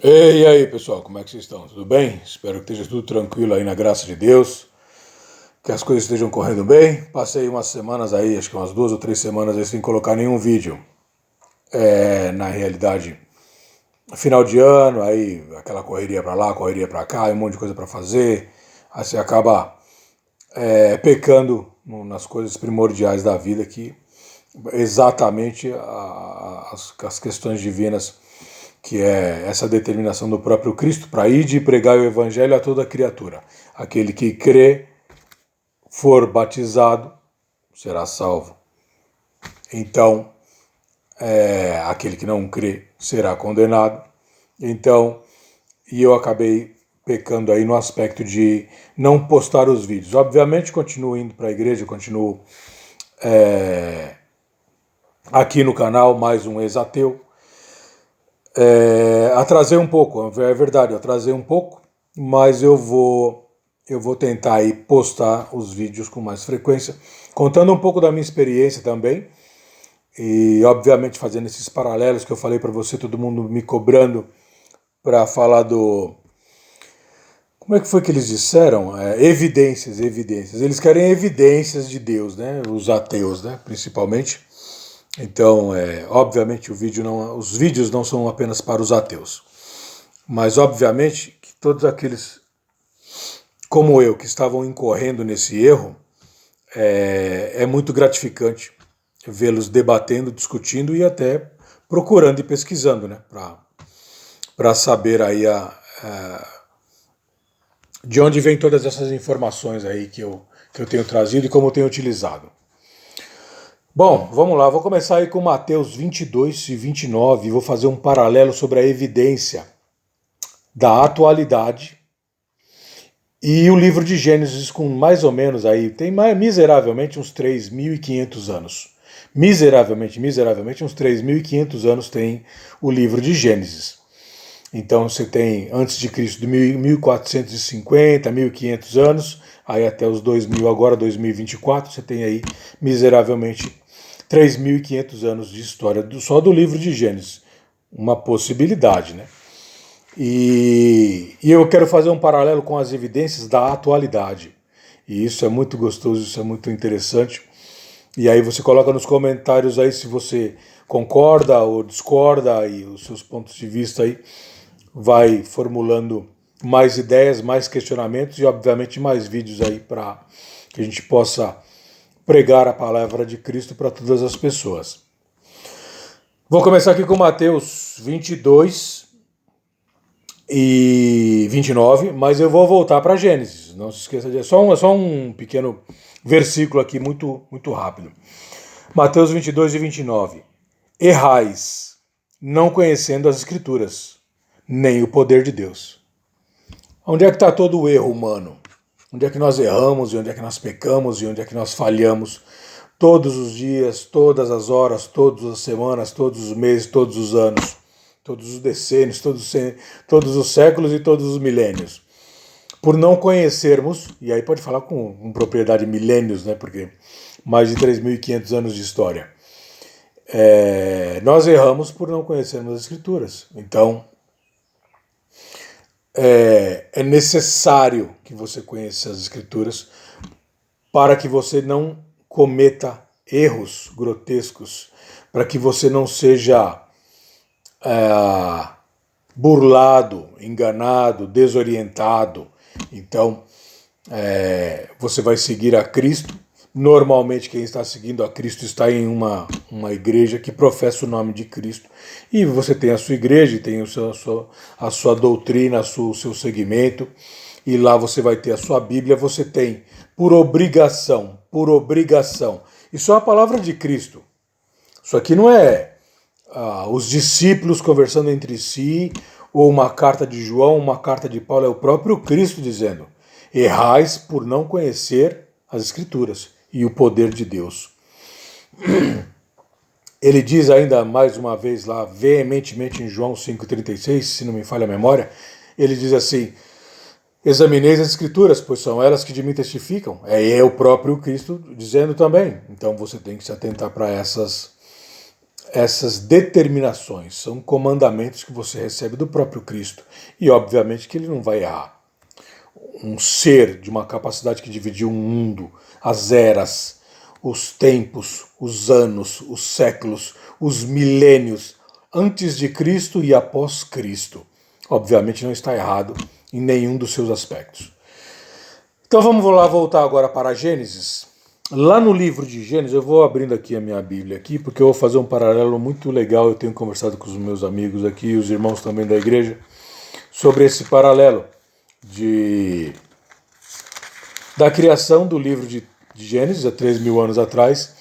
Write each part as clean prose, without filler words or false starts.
E aí, pessoal, como é que vocês estão? Tudo bem? Espero que esteja tudo tranquilo aí na graça de Deus, que as coisas estejam correndo bem. Passei umas semanas aí, acho que umas 2 ou 3 semanas aí sem colocar nenhum vídeo. Na realidade, final de ano, aí aquela correria pra lá, correria pra cá, um monte de coisa pra fazer. Aí você acaba pecando nas coisas primordiais da vida, que exatamente as questões divinas, que é essa determinação do próprio Cristo para ir e pregar o evangelho a toda criatura. Aquele que crê, for batizado, será salvo. Então, aquele que não crê será condenado. Então, e eu acabei pecando aí no aspecto de não postar os vídeos. Obviamente, continuo indo para a igreja, continuo aqui no canal, mais um ex-ateu. Atrasei um pouco, é verdade, eu atrasei um pouco, mas eu vou tentar aí postar os vídeos com mais frequência, contando um pouco da minha experiência também, e obviamente fazendo esses paralelos que eu falei para você, todo mundo me cobrando para falar do... Como é que foi que eles disseram? Evidências, evidências. Eles querem evidências de Deus, né? Os ateus, né? Principalmente. Então, obviamente, os vídeos não são apenas para os ateus. Mas, obviamente, que todos aqueles, como eu, que estavam incorrendo nesse erro, é muito gratificante vê-los debatendo, discutindo e até procurando e pesquisando, né? Para saber aí de onde vem todas essas informações aí que eu tenho trazido e como eu tenho utilizado. Bom, vamos lá, vou começar aí com Mateus 22 e 29 e vou fazer um paralelo sobre a evidência da atualidade e o livro de Gênesis com mais ou menos aí, tem miseravelmente uns 3.500 anos. Miseravelmente uns 3.500 anos tem o livro de Gênesis. Então você tem antes de Cristo de 1450, 1500 anos, aí até os 2000 agora, 2024, você tem aí miseravelmente 3.500 anos de história só do livro de Gênesis. Uma possibilidade, né? E eu quero fazer um paralelo com as evidências da atualidade. E isso é muito gostoso, isso é muito interessante. E aí você coloca nos comentários aí se você concorda ou discorda e os seus pontos de vista aí, vai formulando mais ideias, mais questionamentos e obviamente mais vídeos aí para que a gente possa pregar a palavra de Cristo para todas as pessoas. Vou começar aqui com Mateus 22 e 29, mas eu vou voltar para Gênesis. Não se esqueça disso. Só um pequeno versículo aqui muito, muito rápido. Mateus 22 e 29. Errais, não conhecendo as Escrituras, nem o poder de Deus. Onde é que está todo o erro humano? Onde é que nós erramos e onde é que nós pecamos e onde é que nós falhamos? Todos os dias, todas as horas, todas as semanas, todos os meses, todos os anos, todos os decênios, todos os séculos e todos os milênios. Por não conhecermos, e aí pode falar com propriedade milênios, né? Porque mais de 3.500 anos de história. Nós erramos por não conhecermos as Escrituras. Então, é necessário que você conheça as Escrituras para que você não cometa erros grotescos, para que você não seja burlado, enganado, desorientado. Então, você vai seguir a Cristo. Normalmente quem está seguindo a Cristo está em uma igreja que professa o nome de Cristo. E você tem a sua igreja, tem a sua doutrina, o seu segmento. E lá você vai ter a sua Bíblia, você tem por obrigação. Isso é a palavra de Cristo. Isso aqui não é os discípulos conversando entre si, ou uma carta de João, uma carta de Paulo, é o próprio Cristo dizendo: errais por não conhecer as Escrituras e o poder de Deus. Ele diz ainda mais uma vez lá, veementemente em João 5,36, se não me falha a memória, ele diz assim: examineis as Escrituras, pois são elas que de mim testificam. É o próprio Cristo dizendo também. Então você tem que se atentar para essas essas determinações, são comandamentos que você recebe do próprio Cristo. E obviamente que ele não vai errar. Um ser de uma capacidade que dividiu o mundo, as eras, os tempos, os anos, os séculos, os milênios, antes de Cristo e após Cristo. Obviamente não está errado em nenhum dos seus aspectos. Então vamos lá voltar agora para Gênesis. Lá no livro de Gênesis, eu vou abrindo aqui a minha Bíblia aqui, porque eu vou fazer um paralelo muito legal. Eu tenho conversado com os meus amigos aqui, os irmãos também da igreja, sobre esse paralelo da criação do livro de Gênesis, há 3.000 anos atrás,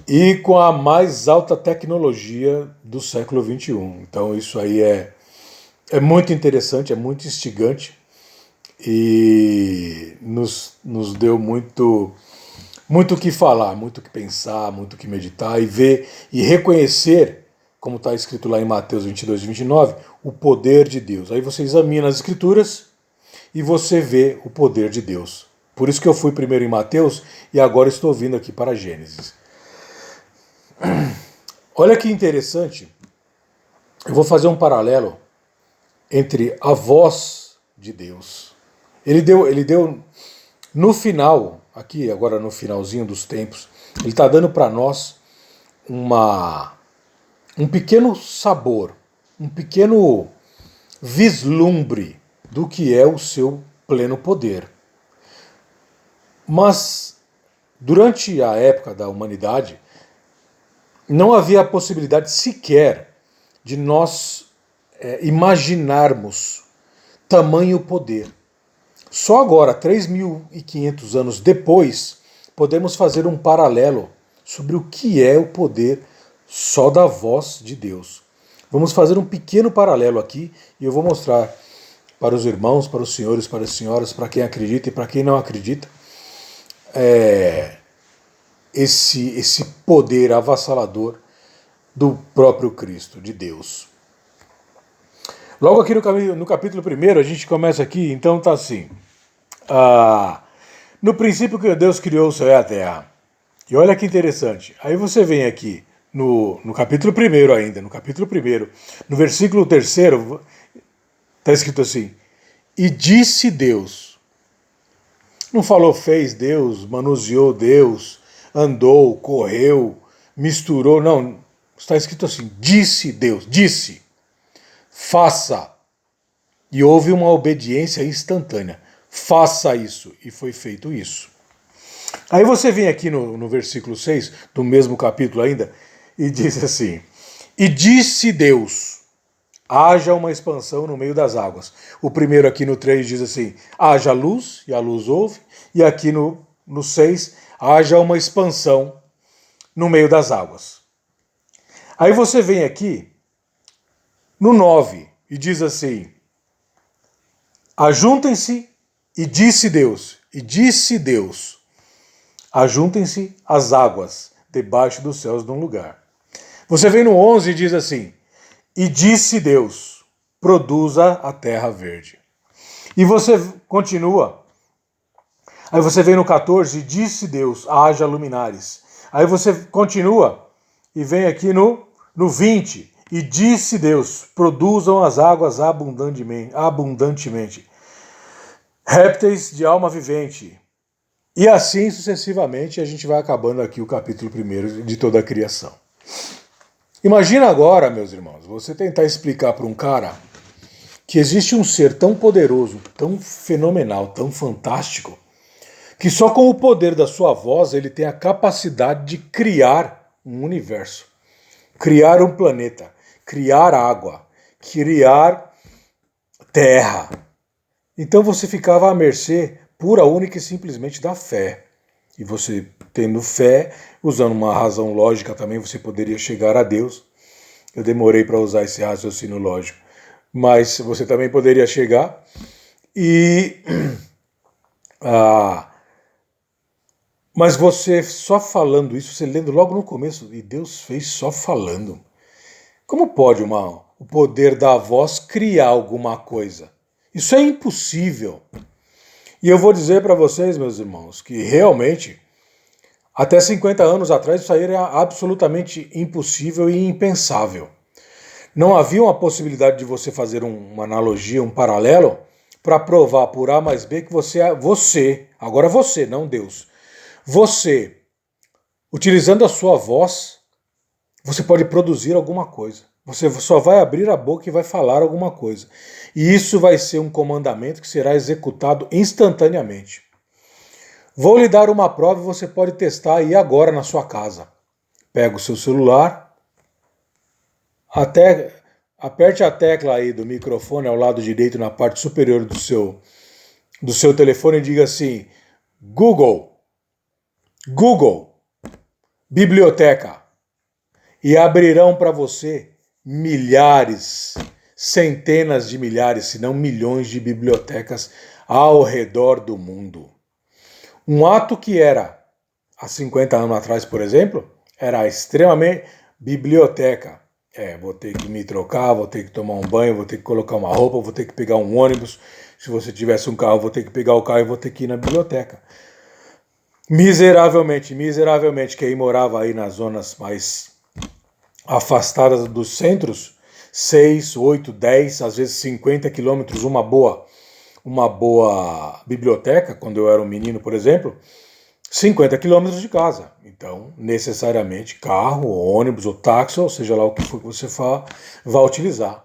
e com a mais alta tecnologia do século XXI. Então isso aí é muito interessante, é muito instigante, e nos deu muito o que falar, muito o que pensar, muito o que meditar e ver e reconhecer, como está escrito lá em Mateus 22 e 29, o poder de Deus. Aí você examina as escrituras e você vê o poder de Deus. Por isso que eu fui primeiro em Mateus e agora estou vindo aqui para Gênesis. Olha que interessante, eu vou fazer um paralelo entre a voz de Deus. Ele deu no final, aqui agora no finalzinho dos tempos, ele está dando para nós um pequeno sabor, um pequeno vislumbre do que é o seu pleno poder. Mas durante a época da humanidade, não havia a possibilidade sequer de nós imaginarmos tamanho poder. Só agora, 3.500 anos depois, podemos fazer um paralelo sobre o que é o poder só da voz de Deus. Vamos fazer um pequeno paralelo aqui e eu vou mostrar para os irmãos, para os senhores, para as senhoras, para quem acredita e para quem não acredita, esse poder avassalador do próprio Cristo, de Deus. Logo aqui no capítulo 1, a gente começa aqui, então tá assim. No princípio que Deus criou o céu e a terra. E olha que interessante. Aí você vem aqui no capítulo 1 ainda, no capítulo 1, no versículo 3, está escrito assim: e disse Deus. Não falou fez Deus, manuseou Deus, andou, correu, misturou, não. Está escrito assim: disse Deus, disse. Faça. E houve uma obediência instantânea. Faça isso. E foi feito isso. Aí você vem aqui no versículo 6, do mesmo capítulo ainda, e diz assim: e disse Deus, haja uma expansão no meio das águas. O primeiro aqui no 3 diz assim: haja luz, e a luz houve. E aqui no 6, haja uma expansão no meio das águas. Aí você vem aqui no 9 e diz assim: ajuntem-se, e disse Deus, ajuntem-se as águas debaixo dos céus num lugar. Você vem no 11 e diz assim: e disse Deus, produza a terra verde. E você continua. Aí você vem no 14 e disse Deus, haja luminares. Aí você continua e vem aqui no 20. E disse Deus, produzam as águas abundantemente, répteis de alma vivente. E assim sucessivamente a gente vai acabando aqui o capítulo 1 de toda a criação. Imagina agora, meus irmãos, você tentar explicar para um cara que existe um ser tão poderoso, tão fenomenal, tão fantástico, que só com o poder da sua voz ele tem a capacidade de criar um universo, criar um planeta, criar água, criar terra. Então você ficava à mercê pura, única e simplesmente da fé. E você, tendo fé, usando uma razão lógica também, você poderia chegar a Deus. Eu demorei para usar esse raciocínio lógico. Mas você também poderia chegar e... mas você só falando isso, você lendo logo no começo, e Deus fez só falando. Como pode o poder da voz criar alguma coisa? Isso é impossível. E eu vou dizer para vocês, meus irmãos, que realmente Até 50 anos atrás isso aí era absolutamente impossível e impensável. Não havia uma possibilidade de você fazer uma analogia, um paralelo, para provar por A mais B que agora você, não Deus, você, utilizando a sua voz, você pode produzir alguma coisa. Você só vai abrir a boca e vai falar alguma coisa. E isso vai ser um comandamento que será executado instantaneamente. Vou lhe dar uma prova e você pode testar aí agora na sua casa. Pega o seu celular, aperte a tecla aí do microfone ao lado direito na parte superior do seu telefone e diga assim: Google, biblioteca. E abrirão para você milhares, centenas de milhares, se não milhões de bibliotecas ao redor do mundo. Um ato que era, há 50 anos atrás, por exemplo, era extremamente biblioteca. Vou ter que me trocar, vou ter que tomar um banho, vou ter que colocar uma roupa, vou ter que pegar um ônibus. Se você tivesse um carro, vou ter que pegar o carro e vou ter que ir na biblioteca. Miseravelmente, quem morava aí nas zonas mais afastadas dos centros, 6, 8, 10, às vezes 50 quilômetros, uma boa biblioteca, quando eu era um menino, por exemplo, 50 quilômetros de casa. Então, necessariamente, carro, ônibus ou táxi, ou seja lá o que for que você vai utilizar.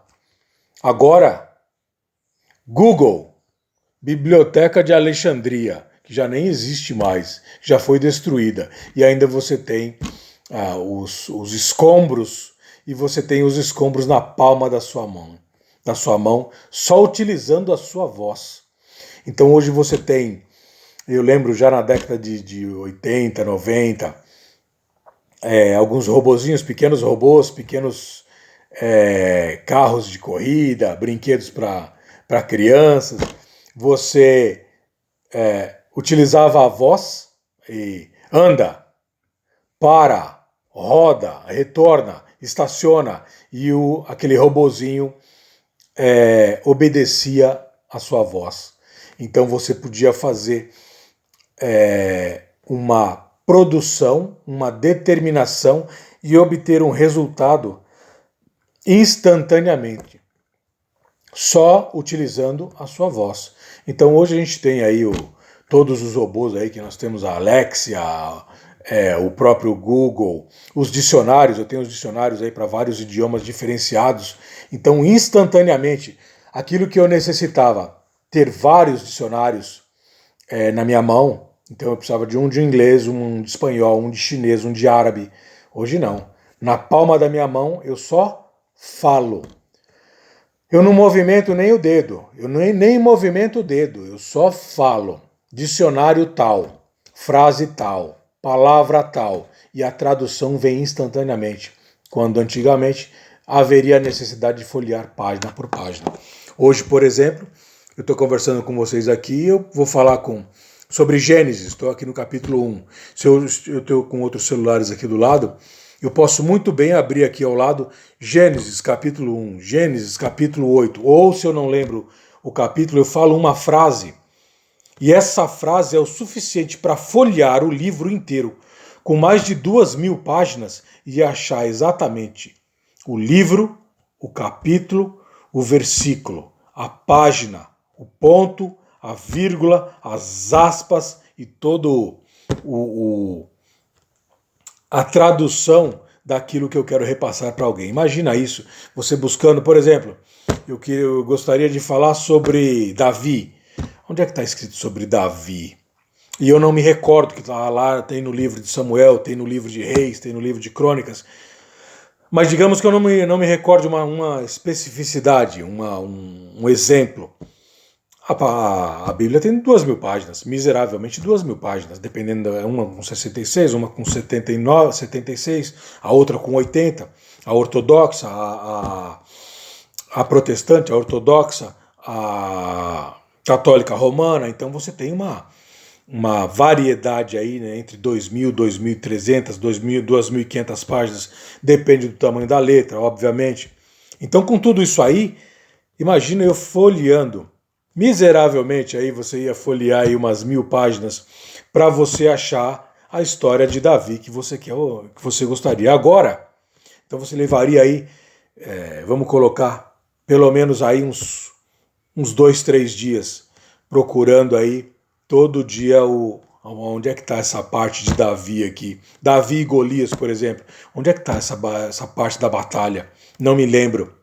Agora, Google, Biblioteca de Alexandria, que já nem existe mais, já foi destruída. E ainda você tem os escombros, e você tem os escombros na palma da sua mão, só utilizando a sua voz. Então hoje você tem, eu lembro já na década de 80, 90, alguns robozinhos, pequenos robôs, pequenos carros de corrida, brinquedos para crianças. Você utilizava a voz e anda, para, roda, retorna, estaciona, e aquele robozinho obedecia a sua voz. Então você podia fazer uma produção, uma determinação e obter um resultado instantaneamente, só utilizando a sua voz. Então hoje a gente tem aí todos os robôs aí que nós temos, a Alexia, o próprio Google, os dicionários, eu tenho os dicionários aí para vários idiomas diferenciados. Então, instantaneamente, aquilo que eu necessitava, ter vários dicionários na minha mão, então eu precisava de inglês, um de espanhol, um de chinês, um de árabe. Hoje não. Na palma da minha mão, eu só falo. Eu não movimento nem o dedo, eu nem movimento o dedo, eu só falo. Dicionário tal, frase tal, palavra tal, e a tradução vem instantaneamente, quando antigamente haveria a necessidade de folhear página por página. Hoje, por exemplo, eu estou conversando com vocês aqui, eu vou falar sobre Gênesis, estou aqui no capítulo 1. Se eu estou com outros celulares aqui do lado, eu posso muito bem abrir aqui ao lado Gênesis capítulo 1, Gênesis capítulo 8, ou se eu não lembro o capítulo, eu falo uma frase, e essa frase é o suficiente para folhear o livro inteiro, com mais de 2.000 páginas, e achar exatamente o livro, o capítulo, o versículo, a página, o ponto, a vírgula, as aspas e todo a tradução daquilo que eu quero repassar para alguém. Imagina isso, você buscando, por exemplo, eu gostaria de falar sobre Davi. Onde é que está escrito sobre Davi? E eu não me recordo que está lá, tem no livro de Samuel, tem no livro de Reis, tem no livro de Crônicas. Mas digamos que eu não me recordo uma especificidade, um exemplo. A Bíblia tem 2.000 páginas, miseravelmente 2.000 páginas, dependendo, uma com 66, uma com 79, 76, a outra com 80, a ortodoxa, a protestante, a ortodoxa, a católica romana. Então você tem uma variedade aí, né, entre 2.000, 2.300, 2.000, 2.500 páginas, depende do tamanho da letra, obviamente. Então com tudo isso aí, imagina eu folheando, miseravelmente aí você ia folhear aí umas 1.000 páginas para você achar a história de Davi que você quer, que você gostaria. Agora, então você levaria aí, vamos colocar, pelo menos aí uns 2, 3 dias, procurando aí todo dia onde é que está essa parte de Davi aqui. Davi e Golias, por exemplo. Onde é que está essa parte da batalha? Não me lembro.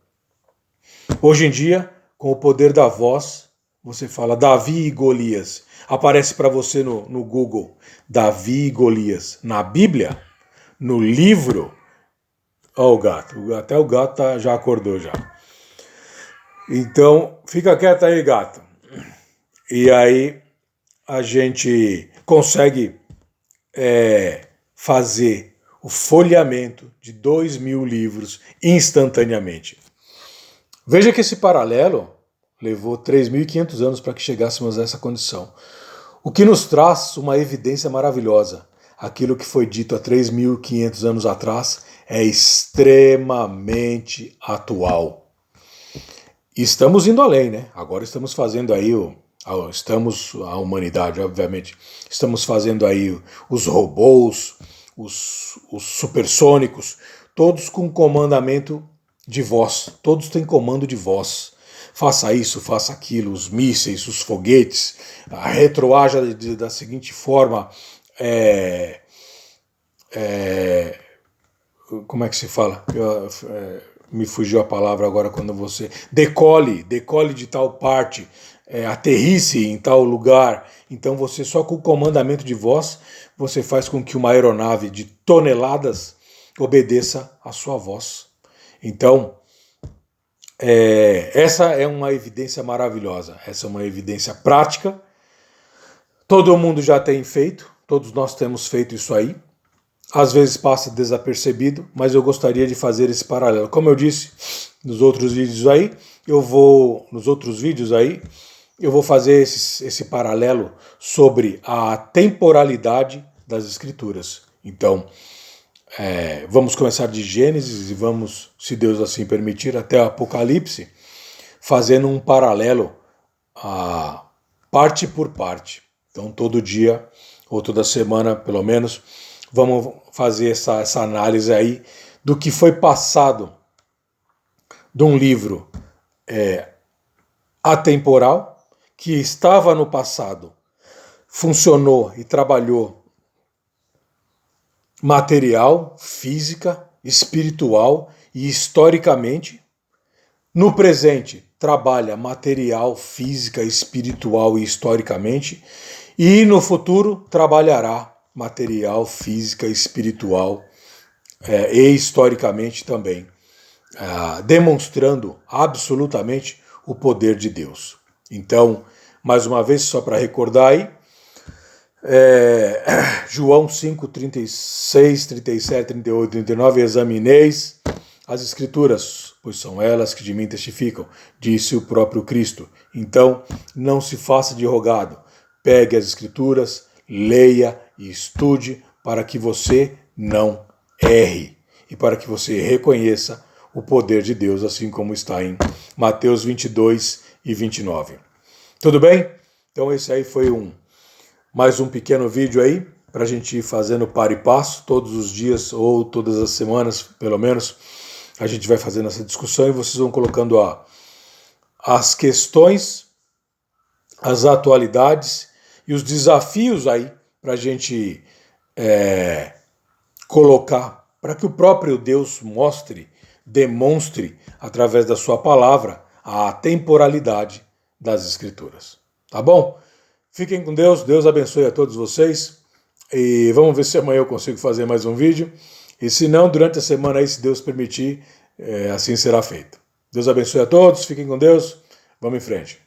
Hoje em dia, com o poder da voz, você fala Davi e Golias. Aparece para você no Google, Davi e Golias. Na Bíblia, no livro. Ó o gato. Até o gato já acordou já. Então, fica quieto aí, gato. E aí a gente consegue fazer o folheamento de 2.000 livros instantaneamente. Veja que esse paralelo levou 3.500 anos para que chegássemos a essa condição. O que nos traz uma evidência maravilhosa. Aquilo que foi dito há 3.500 anos atrás é extremamente atual. E estamos indo além, né? Agora estamos fazendo aí a humanidade, obviamente, estamos fazendo aí os robôs, os supersônicos, todos com comandamento de voz, todos têm comando de voz. Faça isso, faça aquilo, os mísseis, os foguetes, a retroaja da seguinte forma, como é que se fala? Me fugiu a palavra agora quando você... Decole de tal parte, aterrisse em tal lugar. Então você só com o comandamento de voz, você faz com que uma aeronave de toneladas obedeça à sua voz. Então, essa é uma evidência maravilhosa, essa é uma evidência prática. Todo mundo já tem feito, todos nós temos feito isso aí. Às vezes passa desapercebido, mas eu gostaria de fazer esse paralelo. Como eu disse nos outros vídeos aí, eu vou fazer esse paralelo sobre a temporalidade das Escrituras. Então, vamos começar de Gênesis e vamos, se Deus assim permitir, até Apocalipse, fazendo um paralelo parte por parte. Então, todo dia, ou toda semana, pelo menos, vamos fazer essa análise aí do que foi passado de um livro atemporal, que estava no passado, funcionou e trabalhou material, física, espiritual e historicamente. No presente, trabalha material, física, espiritual e historicamente. E no futuro, trabalhará material, física, espiritual e historicamente também, demonstrando absolutamente o poder de Deus. Então, mais uma vez, só para recordar aí, João 5, 36, 37, 38, 39, examineis as Escrituras, pois são elas que de mim testificam, disse o próprio Cristo. Então, não se faça de rogado, pegue as Escrituras, leia e estude para que você não erre e para que você reconheça o poder de Deus, assim como está em Mateus 22 e 29. Tudo bem? Então esse aí foi mais um pequeno vídeo aí, para a gente ir fazendo par e passo, todos os dias ou todas as semanas, pelo menos, a gente vai fazendo essa discussão e vocês vão colocando as questões, as atualidades e os desafios aí para a gente colocar, para que o próprio Deus demonstre, através da sua palavra, a temporalidade das Escrituras. Tá bom? Fiquem com Deus, Deus abençoe a todos vocês, e vamos ver se amanhã eu consigo fazer mais um vídeo, e se não, durante a semana aí, se Deus permitir, assim será feito. Deus abençoe a todos, fiquem com Deus, vamos em frente.